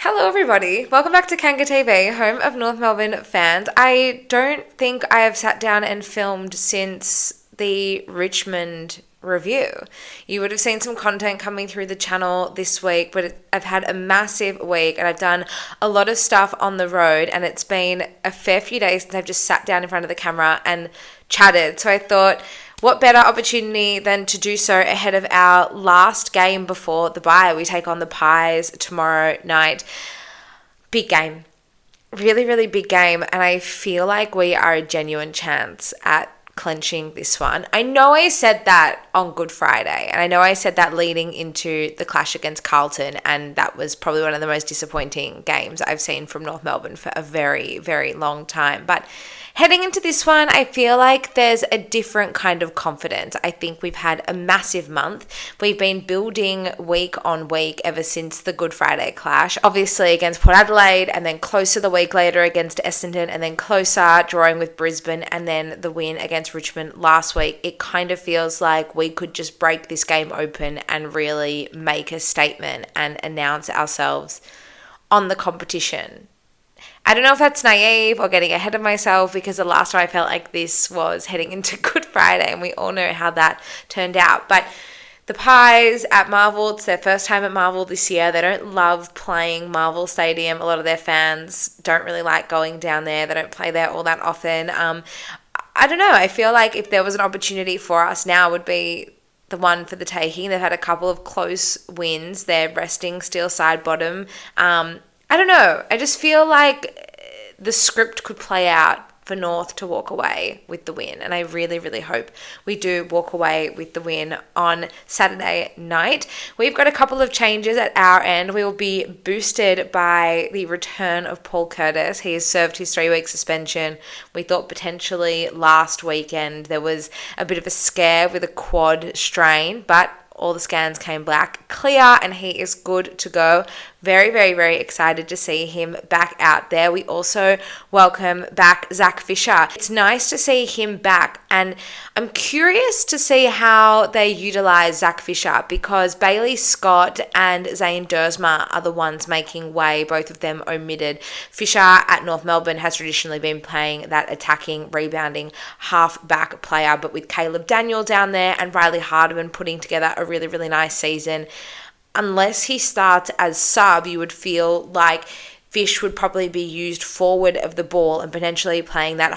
Hello everybody, welcome back to Kanga TV, home of North Melbourne fans. I don't think I have sat down and filmed since the Richmond review. You would have seen some content coming through the channel this week, but I've had a massive week and I've done a lot of stuff on the road, and it's been a fair few days since I've just sat down in front of the camera and chatted. So I thought, what better opportunity than to do so ahead of our last game before the bye. We take on the Pies tomorrow night. Big game. Really, really big game. And I feel like we are a genuine chance at clenching this one. I know I said that on Good Friday, and I know I said that leading into the clash against Carlton, and that was probably one of the most disappointing games I've seen from North Melbourne for a very, very long time. But heading into this one, I feel like there's a different kind of confidence. I think we've had a massive month. We've been building week on week ever since the Good Friday clash. Obviously against Port Adelaide, and then closer the week later against Essendon, and then closer drawing with Brisbane, and then the win against Richmond last week. It kind of feels like we could just break this game open and really make a statement and announce ourselves on the competition. I don't know if that's naive or getting ahead of myself, because the last time I felt like this was heading into Good Friday, and we all know how that turned out. But the Pies at Marvel, it's their first time at Marvel this year. They don't love playing Marvel Stadium. A lot of their fans don't really like going down there. They don't play there all that often. I don't know. I feel like if there was an opportunity for us now, it would be the one for the taking. They've had a couple of close wins. They're resting Steel side bottom. I don't know. I just feel like the script could play out for North to walk away with the win. And I really, really hope we do walk away with the win on Saturday night. We've got a couple of changes at our end. We will be boosted by the return of Paul Curtis. He has served his 3-week suspension. We thought potentially last weekend there was a bit of a scare with a quad strain, but all the scans came back clear and he is good to go. Very, very, very excited to see him back out there. We also welcome back Zach Fisher. It's nice to see him back, and I'm curious to see how they utilize Zach Fisher, because Bailey Scott and Zane Dersma are the ones making way, both of them omitted. Fisher at North Melbourne has traditionally been playing that attacking, rebounding half-back player, but with Caleb Daniel down there and Riley Hardiman putting together a really, really nice season, unless he starts as sub, you would feel like Fish would probably be used forward of the ball and potentially playing that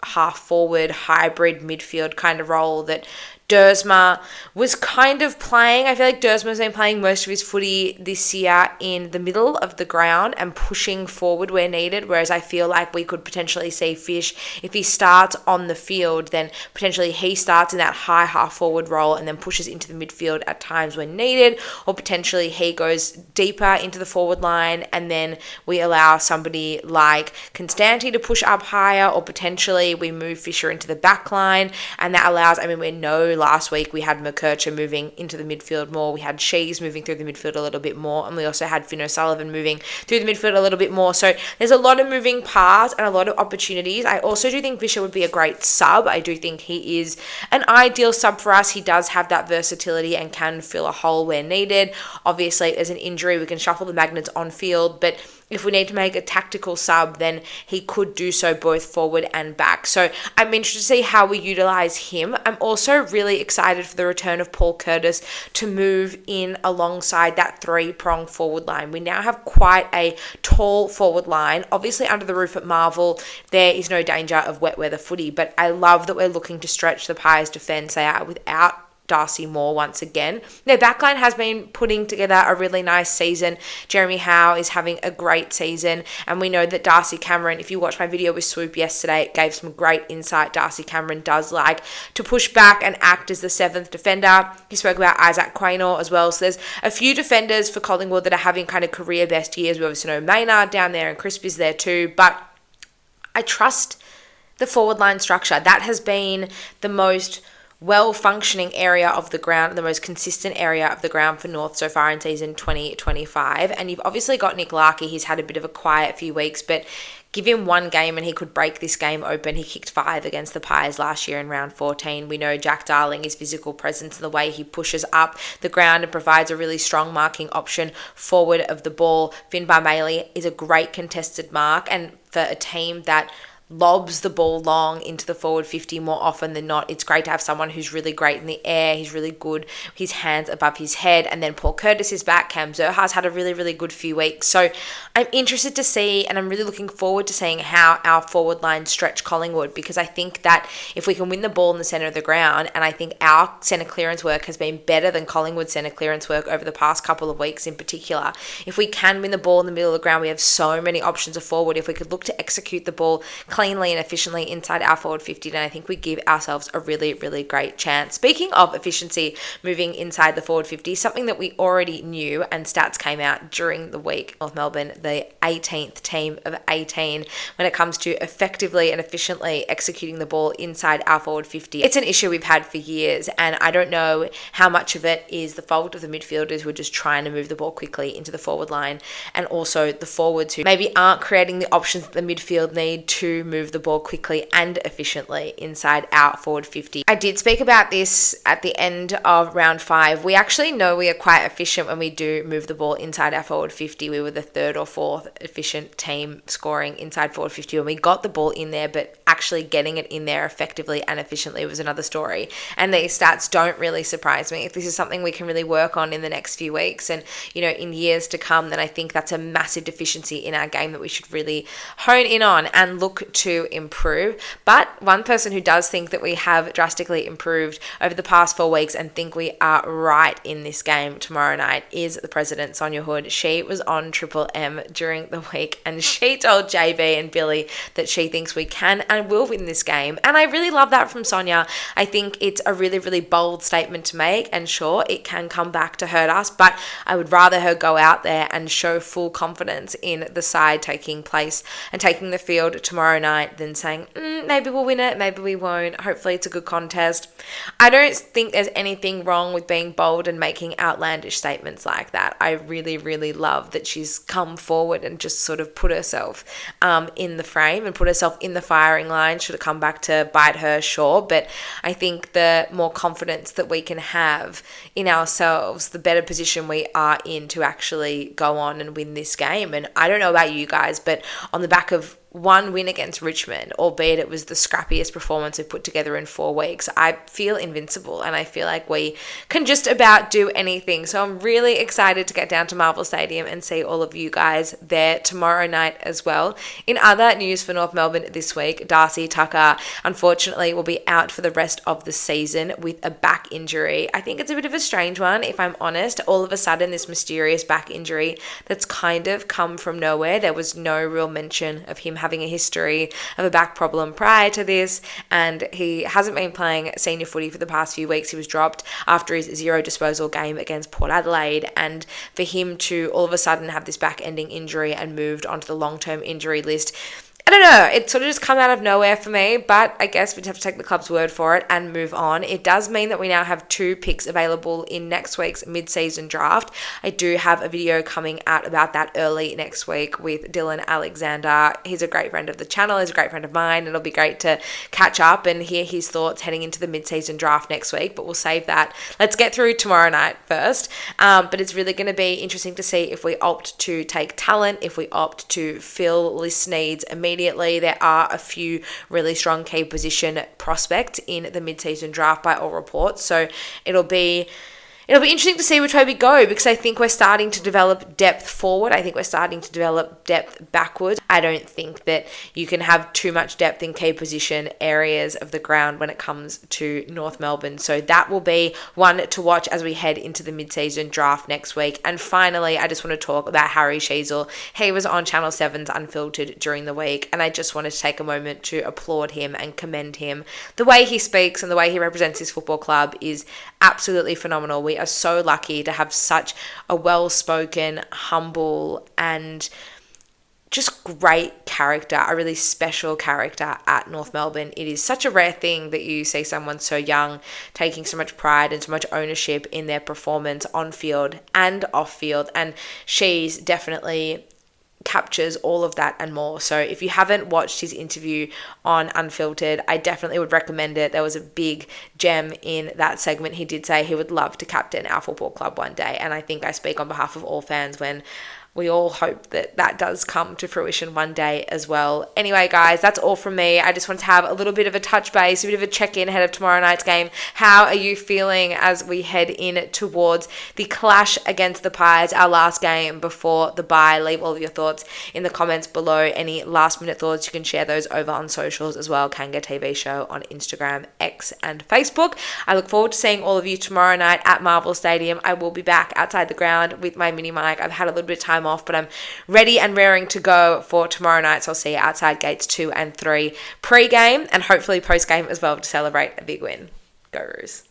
half-forward, hybrid midfield kind of role that Dersma was kind of playing. I feel like Dersma's been playing most of his footy this year in the middle of the ground and pushing forward where needed, whereas I feel like we could potentially see Fish, if he starts on the field, then potentially he starts in that high half-forward role and then pushes into the midfield at times when needed, or potentially he goes deeper into the forward line and then we allow somebody like Constanti to push up higher, or potentially we move Fisher into the back line, and that allows, we know last week we had McKercher moving into the midfield more, we had Shees moving through the midfield a little bit more, and we also had Finn O'Sullivan moving through the midfield a little bit more. So there's a lot of moving parts and a lot of opportunities. I also do think Fisher would be a great sub. I do think he is an ideal sub for us. He does have that versatility and can fill a hole where needed. Obviously, if there's an injury, we can shuffle the magnets on field, but if we need to make a tactical sub, then he could do so both forward and back. So I'm interested to see how we utilize him. I'm also really excited for the return of Paul Curtis to move in alongside that 3-prong forward line. We now have quite a tall forward line. Obviously, under the roof at Marvel, there is no danger of wet weather footy, but I love that we're looking to stretch the Pies' defence. They are without Darcy Moore once again. Their backline has been putting together a really nice season. Jeremy Howe is having a great season, and we know that Darcy Cameron, if you watched my video with Swoop yesterday, it gave some great insight. Darcy Cameron does like to push back and act as the 7th defender. He spoke about Isaac Quaynor as well. So there's a few defenders for Collingwood that are having kind of career best years. We obviously know Maynard down there and Crisp is there too, but I trust the forward line structure. That has been the most well-functioning area of the ground, the most consistent area of the ground for North so far in season 2025. And you've obviously got Nick Larkey. He's had a bit of a quiet few weeks, but give him one game and he could break this game open. He kicked 5 against the Pies last year in round 14. We know Jack Darling, his physical presence and the way he pushes up the ground and provides a really strong marking option forward of the ball. Finn Barmailey is a great contested mark, and for a team that lobs the ball long into the forward 50 more often than not, it's great to have someone who's really great in the air. He's really good, his hands above his head. And then Paul Curtis is back. Cam Zerha's had a really, really good few weeks. So I'm interested to see, and I'm really looking forward to seeing how our forward line stretch Collingwood, because I think that if we can win the ball in the centre of the ground, and I think our centre clearance work has been better than Collingwood's centre clearance work over the past couple of weeks in particular. If we can win the ball in the middle of the ground, we have so many options of forward. If we could look to execute the ball cleanly and efficiently inside our forward 50, then I think we give ourselves a really, really great chance. Speaking of efficiency, moving inside the forward 50, something that we already knew, and stats came out during the week. North Melbourne, the 18th team of 18 when it comes to effectively and efficiently executing the ball inside our forward 50. It's an issue we've had for years, and I don't know how much of it is the fault of the midfielders who are just trying to move the ball quickly into the forward line, and also the forwards who maybe aren't creating the options that the midfield need to move the ball quickly and efficiently inside our forward 50. I did speak about this at the end of round 5. We actually know we are quite efficient when we do move the ball inside our forward 50. We were the 3rd or 4th efficient team scoring inside forward 50 when we got the ball in there, but actually getting it in there effectively and efficiently was another story. And these stats don't really surprise me. If this is something we can really work on in the next few weeks and, in years to come, then I think that's a massive deficiency in our game that we should really hone in on and look to improve. But one person who does think that we have drastically improved over the past 4 weeks and think we are right in this game tomorrow night is the president, Sonia Hood. She was on Triple M during the week and she told JB and Billy that she thinks we can and will win this game. And I really love that from Sonia. I think it's a really, really bold statement to make, and sure, it can come back to hurt us, but I would rather her go out there and show full confidence in the side taking place and taking the field tomorrow night than saying, maybe we'll win it, maybe we won't. Hopefully it's a good contest. I don't think there's anything wrong with being bold and making outlandish statements like that. I really, really love that she's come forward and just sort of put herself in the frame and put herself in the firing line. Should have come back to bite her, sure, but I think the more confidence that we can have in ourselves, the better position we are in to actually go on and win this game. And I don't know about you guys, but on the back of one win against Richmond, albeit it was the scrappiest performance we've put together in 4 weeks, I feel invincible and I feel like we can just about do anything. So I'm really excited to get down to Marvel Stadium and see all of you guys there tomorrow night as well. In other news for North Melbourne this week, Darcy Tucker unfortunately will be out for the rest of the season with a back injury. I think it's a bit of a strange one, if I'm honest. All of a sudden, this mysterious back injury that's kind of come from nowhere. There was no real mention of him having a history of a back problem prior to this, and he hasn't been playing senior footy for the past few weeks. He was dropped after his 0 disposal game against Port Adelaide, and for him to all of a sudden have this back-ending injury and moved onto the long-term injury list, I don't know, it sort of just come out of nowhere for me, but I guess we'd have to take the club's word for it and move on. It does mean that we now have 2 picks available in next week's mid-season draft. I do have a video coming out about that early next week with Dylan Alexander. He's a great friend of the channel, he's a great friend of mine. It'll be great to catch up and hear his thoughts heading into the mid-season draft next week, but we'll save that. Let's get through tomorrow night first. But it's really going to be interesting to see if we opt to take talent, if we opt to fill list needs immediately. There are a few really strong key position prospects in the mid-season draft by all reports. So it'll be interesting to see which way we go, because I think we're starting to develop depth forward. I think we're starting to develop depth backwards. I don't think that you can have too much depth in key position areas of the ground when it comes to North Melbourne. So that will be one to watch as we head into the mid-season draft next week. And finally, I just want to talk about Harry Sheezel. He was on Channel 7's Unfiltered during the week, and I just wanted to take a moment to applaud him and commend him. The way he speaks and the way he represents his football club is absolutely phenomenal. We are so lucky to have such a well-spoken, humble, and just great character, a really special character at North Melbourne. It is such a rare thing that you see someone so young taking so much pride and so much ownership in their performance on field and off field, and she's definitely captures all of that and more. So if you haven't watched his interview on Unfiltered, I definitely would recommend it. There was a big gem in that segment. He did say he would love to captain our football club one day, and I think I speak on behalf of all fans when we all hope that that does come to fruition one day as well. Anyway, guys, that's all from me. I just want to have a little bit of a touch base, a bit of a check-in ahead of tomorrow night's game. How are you feeling as we head in towards the clash against the Pies, our last game before the bye? Leave all of your thoughts in the comments below. Any last-minute thoughts, you can share those over on socials as well. Kanga TV Show on Instagram, X, and Facebook. I look forward to seeing all of you tomorrow night at Marvel Stadium. I will be back outside the ground with my mini mic. I've had a little bit of time off, but I'm ready and raring to go for tomorrow night. So I'll see you outside gates 2 and 3 pre-game and hopefully post-game as well to celebrate a big win. Go Roos.